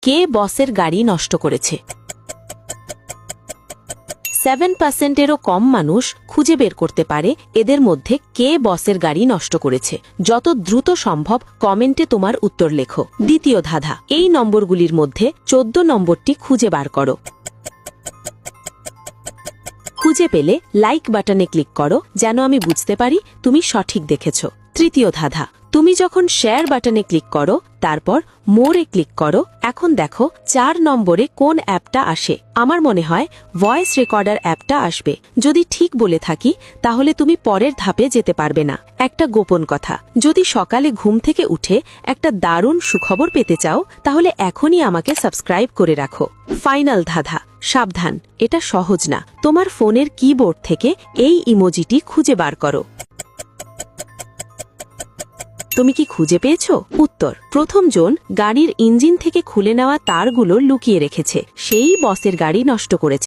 কে বসের গাড়ি নষ্ট করেছে? 7%-এরও কম মানুষ খুঁজে বের করতে পারে এদের মধ্যে কে বসের গাড়ি নষ্ট করেছে। যত দ্রুত সম্ভব কমেন্টে তোমার উত্তর লেখো। দ্বিতীয় ধাঁধা, এই নম্বরগুলির মধ্যে 14 নম্বরটি খুঁজে বার করো। খুঁজে পেলে লাইক বাটনে ক্লিক করো, যেন আমি বুঝতে পারি তুমি সঠিক দেখেছ। তৃতীয় ধাঁধা, তুমি যখন শেয়ার বাটনে ক্লিক করো তারপর মোরে ক্লিক করো, এখন দেখো 4 নম্বরে কোন অ্যাপটা আসে। আমার মনে হয় ভয়েস রেকর্ডার অ্যাপটা আসবে। যদি ঠিক বলে থাকি তাহলে তুমি পরের ধাপে যেতে পারবে না। একটা গোপন কথা, যদি সকালে ঘুম থেকে উঠে একটা দারুণ সুখবর পেতে চাও তাহলে এখনই আমাকে সাবস্ক্রাইব করে রাখো। ফাইনাল ধাঁধা, সাবধান, এটা সহজ না। তোমার ফোনের কিবোর্ড থেকে এই ইমোজিটি খুঁজে বার করো। তুমি কি খুঁজে পেয়েছো? উত্তর, প্রথম জন গাড়ির ইঞ্জিন থেকে খুলে নেওয়া তারগুলো লুকিয়ে রেখেছে, সেই বসের গাড়ি নষ্ট করেছে।